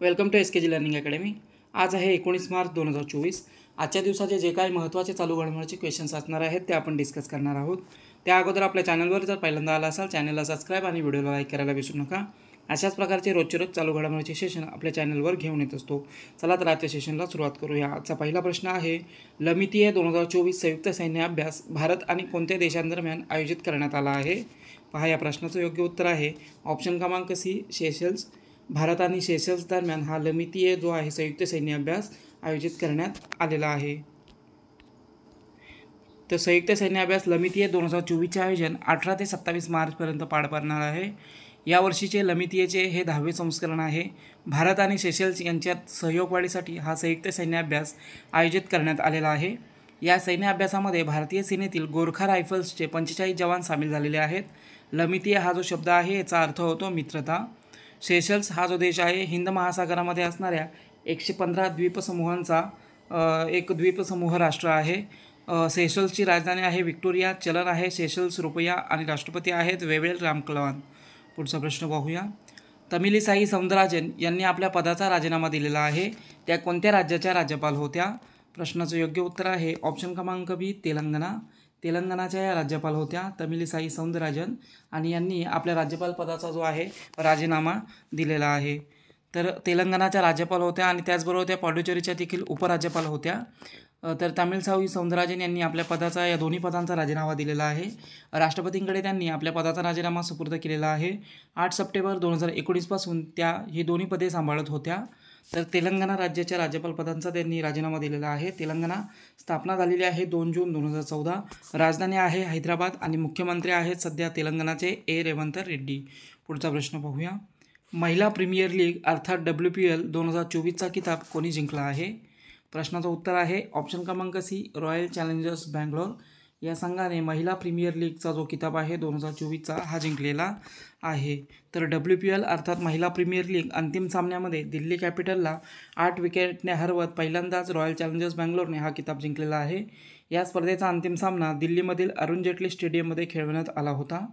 Welcome to SKG learning academy. आज आहे 19 मार्च 2024। आजच्या दिवसाचे जे काही महत्त्वाचे चालू घडामोडीचे क्वेश्चन्स असणार आहेत ते आपण डिस्कस करणार आहोत। त्या अगोदर आपल्या चॅनलवर जर पहिल्यांदा आला असाल चॅनलला सबस्क्राईब आणि व्हिडिओला लाईक करायला विसरू नका। अशाच प्रकारचे रोजचे रोज चालू घडामोडीचे सेशन आपल्या चॅनलवर घेऊन येत असतो। चला तर आजच्या सेशनला सुरुवात करूया। आजचा पहिला प्रश्न आहे, लमितीय 2024 संयुक्त सैन्य अभ्यास भारत आणि कोणत्या देशांदरम्यान आयोजित करण्यात आला आहे? पहा, या प्रश्नाचं योग्य उत्तर आहे ऑप्शन क्रमांक सी, सेशल्स। भारत आणि सेशल्स दरम्यान हा लमितीय जो आहे संयुक्त सैन्य अभ्यास आयोजित करण्यात आलेला आहे। तर संयुक्त सैन्य अभ्यास लमितीय 2024चे आयोजन 18 ते 27 मार्चपर्यंत पार पडणार आहे। यावर्षीचे लमितीयचे हे 10वे संस्करण आहे। भारत आणि सेशल्स यांच्यात सहयोगवाढीसाठी हा संयुक्त सैन्य अभ्यास आयोजित करण्यात आलेला आहे। या सैन्य अभ्यासामध्ये भारतीय सेनेतील गोरखा रायफल्सचे 45 जवान सामील झालेले आहेत। लमितीय हा जो शब्द आहे याचा अर्थ होतो मित्रता। सेशल्स हा जो देश आहे हिंद महासागरामध्ये असणाऱ्या 115 द्वीपसमूहांचा एक द्वीपसमूह राष्ट्र आहे। सेशल्सची राजधानी आहे विक्टोरिया, चलन आहे सेशल्स रुपया आणि राष्ट्रपती आहेत वेवेल रामकलवान। पुढचा प्रश्न पाहूया। तमिलिसाई सौंदरराजन यांनी आपल्या पदाचा राजीनामा दिलेला आहे। त्या कोणत्या राज्याच्या राज्यपाल होत्या? प्रश्नाचं योग्य उत्तर आहे ऑप्शन क्रमांक बी, तेलंगणा। तेलंगणाच्या या राज्यपाल होत्या तमिलिसाई सौंदरराजन आणि यांनी आपल्या राज्यपाल पदाचा जो आहे राजीनामा दिलेला आहे। तर तेलंगणाच्या राज्यपाल होत्या आणि त्याचबरोबर त्या पॉंडिचेरीच्या देखील उपराज्यपाल होत्या। तर तमिलिसाई सौंदरराजन यांनी आपल्या पदाचा या दोन्ही पदांचा राजीनामा दिलेला आहे। राष्ट्रपतींकडे त्यांनी आपल्या पदाचा राजीनामा सुपूर्द केलेला आहे। 8 सप्टेंबर 2019 पासून त्या ही दोन्ही पदे सांभाळत होत्या। तर तेलंगणा राज्याच्या राज्यपाल पदांचा त्यांनी राजीनामा दिलेला आहे। तेलंगणा स्थापना झालेली आहे 2 जून 2014। राजधानी आहे हैदराबाद आणि मुख्यमंत्री आहेत सध्या तेलंगणाचे रेवंत रेड्डी। पुढचा प्रश्न पाहूया। महिला प्रीमियर लीग अर्थात WPL 2024चा किताब कोणी जिंकला आहे? प्रश्नाचं उत्तर आहे ऑप्शन क्रमांक सी, रॉयल चॅलेंजर्स बँगलोर। या संघाने महिला प्रीमियर लीगचा जो किताब आहे 2024चा हा जिंकलेला आहे। तर WPL अर्थात महिला प्रीमियर लीग अंतिम सामन्यामध्ये दिल्ली कॅपिटलला 8 विकेटने हरवत पहिल्यांदाच रॉयल चॅलेंजर्स बँगलोरने हा किताब जिंकलेला आहे। या स्पर्धेचा अंतिम सामना दिल्लीमधील अरुण जेटली स्टेडियममध्ये खेळवण्यात आला होता।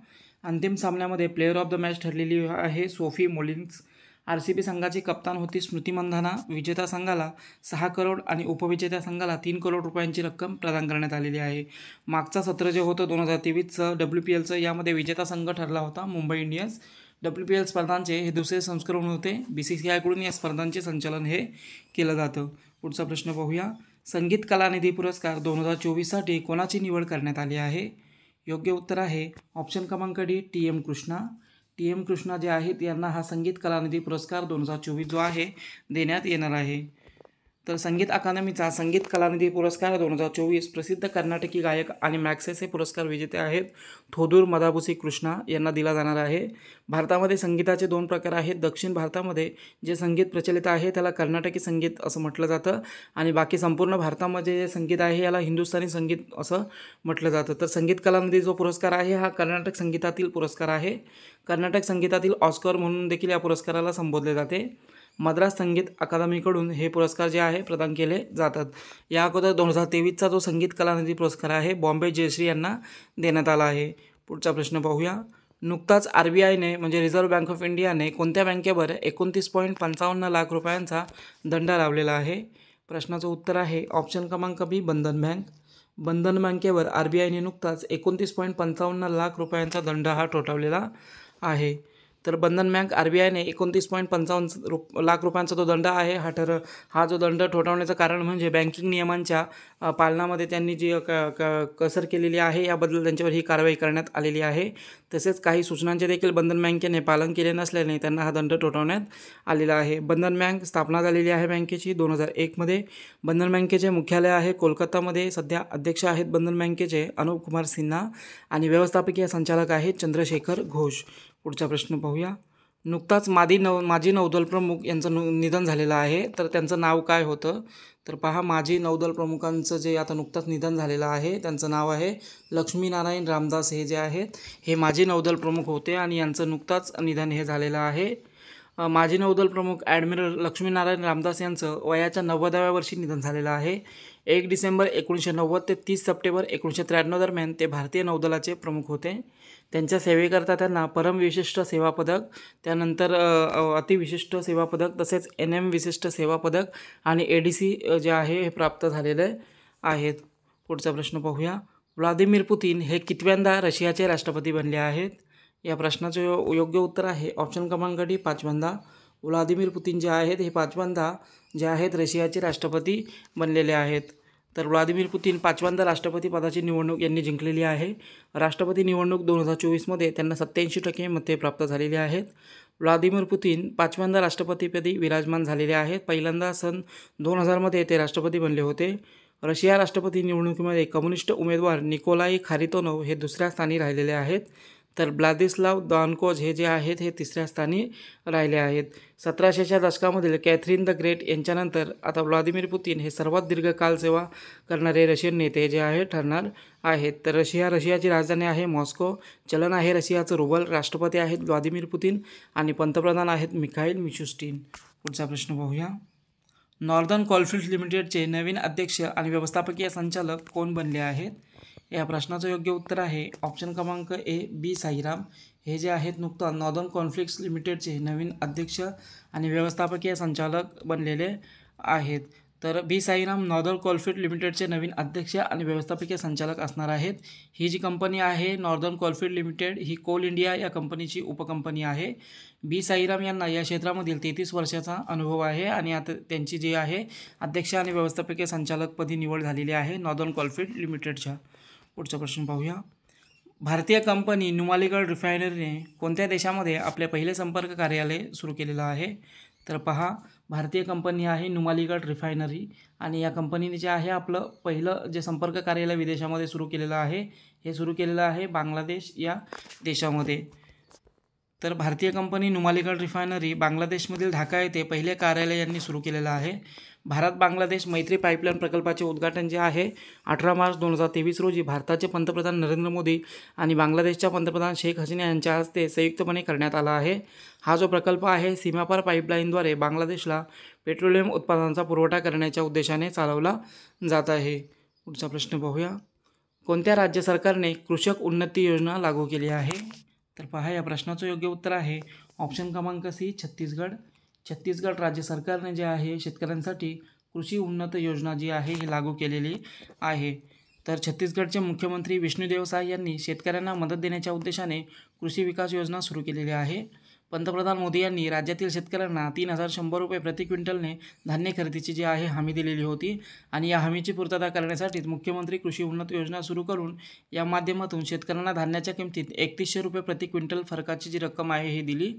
अंतिम सामन्यामध्ये प्लेयर ऑफ द मॅच ठरलेली आहे सोफी मोलिन्स। RCB संघाची कप्तान होती स्मृती मंधाना। विजेता संघाला 6 करोड आणि उपविजेत्या संघाला 3 करोड रुपयांची रक्कम प्रदान करण्यात आलेली आहे। मागचा सत्र जे होतं 2023चं WPLचं, यामध्ये विजेता संघ ठरला होता मुंबई इंडियन्स। WPL स्पर्धांचे हे दुसरे संस्करण होते। BCCI कडून या स्पर्धांचे संचालन हे केलं जातं। पुढचा प्रश्न पाहूया। संगीत कलानिधी पुरस्कार 2024साठी कोणाची निवड करण्यात आली आहे? योग्य उत्तर आहे ऑप्शन क्रमांक D, TM Krishna. TM Krishna जे आहेत यांना हा संगीत कलानिधी पुरस्कार 2024 जो आहे देण्यात येणार आहे। तर संगीत अकादमीचा संगीत कलानिधी पुरस्कार 2024 प्रसिद्ध कर्नाटकी गायक आणि मॅग्सेसे पुरस्कार विजेते आहेत थोदूर मदाबुसी कृष्णा यांना दिला जाणार आहे। भारतामध्ये संगीताचे 2 प्रकार आहेत। दक्षिण भारतामध्ये जे संगीत प्रचलित आहे त्याला कर्नाटकी संगीत असं म्हटलं जातं आणि बाकी संपूर्ण भारतामध्ये जे संगीत आहे याला हिंदुस्थानी संगीत असं म्हटलं जातं। तर संगीत कलानिधी जो पुरस्कार आहे हा कर्नाटक संगीतातील पुरस्कार आहे। कर्नाटक संगीतातील ऑस्कर म्हणून देखील या पुरस्काराला संबोधले जाते। मद्रास संगीत अकादमीकडून हे पुरस्कार जे आहे प्रदान केले जातात। या अगोदर 2023चा जो संगीत कलानिधी पुरस्कार आहे बॉम्बे जयश्री यांना देण्यात आला आहे। पुढचा प्रश्न पाहूया। नुकताच RBIने म्हणजे रिझर्व्ह बँक ऑफ इंडियाने कोणत्या बँकेवर 29.55 लाख रुपयांचा दंड लावलेला आहे? प्रश्नाचं उत्तर आहे ऑप्शन क्रमांक बी, बंधन बँक। बंधन बँकेवर RBIने नुकताच 29.55 लाख रुपयांचा दंड हा ठोठावलेला आहे। तर बंधन बँक RBIने 29.55 लाख रुपयांचा जो दंड आहे हा जो दंड ठोठावण्याचं कारण म्हणजे बँकिंग नियमांच्या पालनामध्ये त्यांनी जी कसर केलेली आहे याबद्दल त्यांच्यावर ही कारवाई करण्यात आलेली आहे। तसेच काही सूचनांचे देखील बंधन बँकेने पालन केले नसल्याने त्यांना हा दंड ठोठावण्यात आलेला आहे। बंधन बँक स्थापना झालेली आहे बँकेची 2001मध्ये। बंधन बँकेचे मुख्यालय आहे कोलकातामध्ये। सध्या अध्यक्ष आहेत बंधन बँकेचे अनुप कुमार सिन्हा आणि व्यवस्थापकीय संचालक आहेत चंद्रशेखर घोष। पुढचा प्रश्न पाहूया। नुकताच माजी नौदल प्रमुख यांचं निधन झालेलं आहे, तर त्यांचं नाव काय होतं? तर पहा, माजी नौदल प्रमुखांचं जे आता नुकताच निधन झालेलं आहे त्यांचं नाव आहे लक्ष्मीनारायण रामदास। हे जे आहेत हे माजी नौदल प्रमुख होते आणि यांचं नुकताच निधन हे झालेलं आहे। माजी नौदल प्रमुख ॲडमिरल लक्ष्मीनारायण रामदास यांचं वयाच्या 90व्या वर्षी निधन झालेलं आहे. 1 डिसेंबर 1990 ते 30 सप्टेंबर 1993 दरम्यान ते भारतीय नौदलाचे प्रमुख होते. त्यांच्या सेवेकरता त्यांना परमविशिष्ट सेवा पदक, त्यानंतर अतिविशिष्ट सेवा पदक, तसेच NM विशिष्ट सेवा पदक आणि ADC जे आहे हे प्राप्त झालेले आहेत. पुढचा प्रश्न पाहूया. व्लादिमीर पुतिन हे कितव्यांदा रशियाचे राष्ट्रपती बनले आहेत? या प्रश्नाचं योग्य उत्तर आहे ऑप्शन क्रमांक डी, 5व्यांदा. व्लादिमीर पुतिन जे आहेत हे 5व्यांदा जे आहेत रशियाचे राष्ट्रपती बनलेले आहेत. तर व्लादिमीर पुतिन 5व्यांदा राष्ट्रपती पदाची निवडणूक यांनी जिंकलेली आहे. राष्ट्रपती निवडणूक 2024मध्ये त्यांना 87% मते प्राप्त झालेली आहेत. व्लादिमीर पुतिन 5व्यांदा राष्ट्रपतीपदी विराजमान झालेले आहेत. पहिल्यांदा सन 2000मध्ये ते राष्ट्रपती बनले होते. रशिया राष्ट्रपती निवडणुकीमध्ये कम्युनिस्ट उमेदवार निकोलाई खारितोनोव हे दुसऱ्या स्थानी राहिलेले आहेत. तर व्लादिस्लाव दानकोज हे जे आहेत हे तिसऱ्या स्थानी राहिले आहेत. 1700च्या दशकामधील कॅथरीन द ग्रेट यांच्यानंतर आता व्लादिमीर पुतिन हे सर्वात दीर्घकाल सेवा करणारे रशियन नेते जे आहे ठरणार आहेत. तर रशियाची राजधानी आहे मॉस्को. चलन आहे रशियाचं रुबल. राष्ट्रपती आहेत व्लादिमीर पुतिन आणि पंतप्रधान आहेत मिखाईल मिशुस्टिन. पुढचा प्रश्न पाहूया. नॉर्दर्न कोलफील्ड्स लिमिटेडचे नवीन अध्यक्ष आणि व्यवस्थापकीय संचालक कोण बनले आहेत? या प्रश्नाचं योग्य उत्तर आहे ऑप्शन क्रमांक ए, बी साईराम. हे जे आहेत नुकताच नॉर्दर्न कोलफील्ड्स लिमिटेडचे नवीन अध्यक्ष आणि व्यवस्थापकीय संचालक बनलेले आहेत. तर बी साईराम नॉर्दर्न कोलफील्ड लिमिटेडचे नवीन अध्यक्ष आणि व्यवस्थापकीय संचालक असणार आहेत. ही जी कंपनी आहे नॉर्दर्न कोलफील्ड लिमिटेड ही कोल इंडिया या कंपनीची उपकंपनी आहे. बी साईराम यांना या क्षेत्रामधील 33 वर्षाचा अनुभव आहे आणि आता त्यांची जी आहे अध्यक्ष आणि व्यवस्थापकीय संचालकपदी निवड झालेली आहे नॉर्दर्न कोलफील्ड लिमिटेडच्या. पुढचा प्रश्न पाहूया. भारतीय कंपनी नुमालीगड रिफायनरीने कोणत्या देशामध्ये आपले पहिले संपर्क कार्यालय सुरू केलेलं आहे? तर पहा, भारतीय कंपनी आहे नुमालीगड रिफायनरी आणि या कंपनीने जे आहे आपलं पहिलं जे संपर्क कार्यालय विदेशामध्ये सुरू केलेलं आहे हे सुरू केलेलं आहे बांगलादेश या देशामध्ये. तर भारतीय कंपनी नुमालीगड रिफायनरी बांगलादेशमधील ढाका येथे पहिले कार्यालय यांनी सुरू केलेलं आहे. भारत बांगलादेश मैत्री पाईपलाईन प्रकल्पाचे उद्घाटन जे आहे 18 मार्च 2023 रोजी भारताचे पंतप्रधान नरेंद्र मोदी आणि बांगलादेशच्या पंतप्रधान शेख हसीना यांच्या हस्ते संयुक्तपणे करण्यात आला आहे. हा जो प्रकल्प आहे सीमापार पाईपलाईनद्वारे बांगलादेशला पेट्रोलियम उत्पादनांचा पुरवठा करण्याच्या उद्देशाने चालवला जात आहे. पुढचा प्रश्न पाहूया. कोणत्या राज्य सरकारने कृषक उन्नती योजना लागू केली आहे? तर पहा, या प्रश्नाचं योग्य उत्तर आहे ऑप्शन क्रमांक सी, छत्तीसगड. छत्तीसगड राज्य सरकारने जे आहे शेतकऱ्यांसाठी कृषी उन्नत योजना जी आहे ही लागू केलेली आहे. तर छत्तीसगडचे मुख्यमंत्री विष्णुदेव साय यांनी शेतकऱ्यांना मदत देण्याच्या उद्देशाने कृषी विकास योजना सुरू केलेली आहे. पंतप्रधान मोदी यांनी राज्यातील शेतकऱ्यांना 3100 रुपये प्रति क्विंटलने धान्य खरेदीची जी आहे हमी दिलेली होती आणि या हमीची पूर्तता करण्यासाठीच मुख्यमंत्री कृषी उन्नत योजना सुरू करून या माध्यमातून शेतकऱ्यांना धान्याच्या किमतीत 3100 रुपये प्रति क्विंटल फरकाची जी रक्कम आहे ही दिली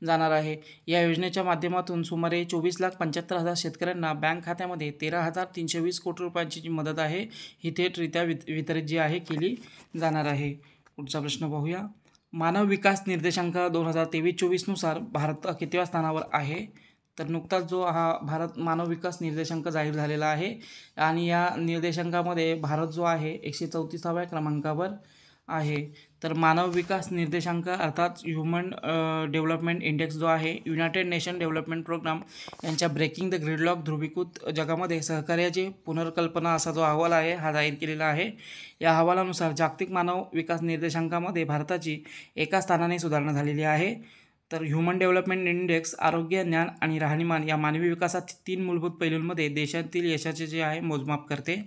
जाणार आहे. या योजनेच्या माध्यमातून सुमारे 24,75,000 शेतकऱ्यांना बँक खात्यामध्ये 13,320 कोटी रुपयांची जी मदत आहे ही थेटरित्या वितरित जी आहे केली जाणार आहे. पुढचा प्रश्न पाहूया. मानव विकास निर्देशांक 2023-24 भारत कितव्या स्थानावर आहे? तर नुकताच जो हा भारत मानव विकास निर्देशांक जाहीर झालेला आहे आणि या निर्देशांकामध्ये भारत जो आहे 134व्या क्रमांकावर आहे. तर मानव विकास निर्देशांक अर्थात ह्युमन डेव्हलपमेंट इंडेक्स जो आहे युनायटेड नेशन डेव्हलपमेंट प्रोग्राम यांच्या ब्रेकिंग द ग्रिडलॉक ध्रुवीकृत जगामध्ये सहकार्याची पुनर्कल्पना असा जो अहवाल आहे हा जाहीर केलेला आहे. या अहवालानुसार जागतिक मानव विकास निर्देशांकामध्ये भारताची एका स्थानाने सुधारणा झालेली आहे. तर ह्युमन डेव्हलपमेंट इंडेक्स आरोग्य, ज्ञान आणि राहणीमान या मानवी विकासात 3 मूलभूत पैलूंमध्ये देशातील यशाचे जे आहे मोजमाप करते.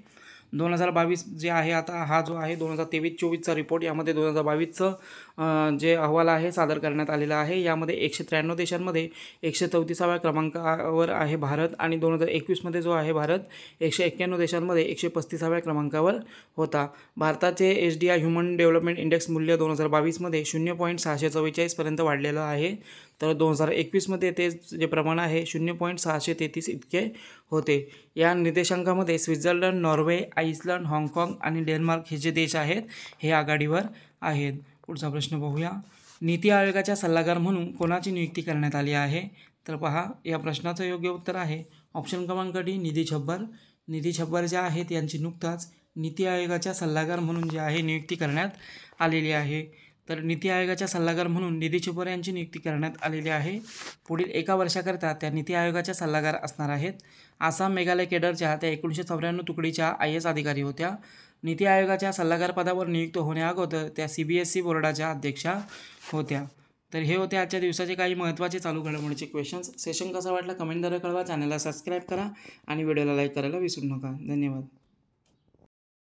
2022 जे आहे आता हा जो आहे 2023-24चा रिपोर्ट यामध्ये 2022चं जे अहवाल आहे सादर करण्यात आलेला आहे. यामध्ये 193 देशांमध्ये 134व्या क्रमांकावर आहे भारत आणि 2021मध्ये जो आहे भारत 191 देशांमध्ये 135व्या क्रमांकावर होता. भारताचे HDI ह्युमन डेव्हलपमेंट इंडेक्स मूल्य 2022मध्ये 0.644 पर्यंत वाढलेलं आहे. तर 2021मध्ये ते जे प्रमाण आहे 0.633 इतके होते. या निर्देशांकामध्ये स्वित्झर्लंड, नॉर्वे, आइसलंड, हाँगकाँग आणि डेन्मार्क हे जे देश आहेत हे आघाडीवर आहेत. पुढचा प्रश्न पाहूया. नीती आयोगाच्या सल्लागार म्हणून कोणाची नियुक्ती करण्यात आली आहे? तर पहा, या प्रश्नाचं योग्य उत्तर आहे ऑप्शन क्रमांक डी, निधी छब्बर. निधी छब्बर ज्या आहेत यांची नुकताच नीती आयोगाच्या सल्लागार म्हणून जे आहे नियुक्ती करण्यात आलेली आहे. तर नीती आयोगाच्या सल्लागार म्हणून निधी चिपोरे यांची नियुक्ती करण्यात आलेली आहे. पुढील 1 वर्षाकरिता त्या नीती आयोगाच्या सल्लागार असणार आहेत. आसाम मेघालय केडरच्या त्या 1994 तुकडीच्या IAS अधिकारी होत्या. नीती आयोगाच्या सल्लागार पदावर नियुक्त होण्याअगोदर त्या CBSE बोर्डाच्या अध्यक्षा होत्या. तर हे होते आजच्या दिवसाचे काही महत्त्वाचे चालू घडामोडीचे क्वेश्चन्स. सेशन कसा वाटला कमेंटद्वारे कळवा. चॅनलला सबस्क्राईब करा आणि व्हिडिओला लाईक करायला विसरू नका. धन्यवाद.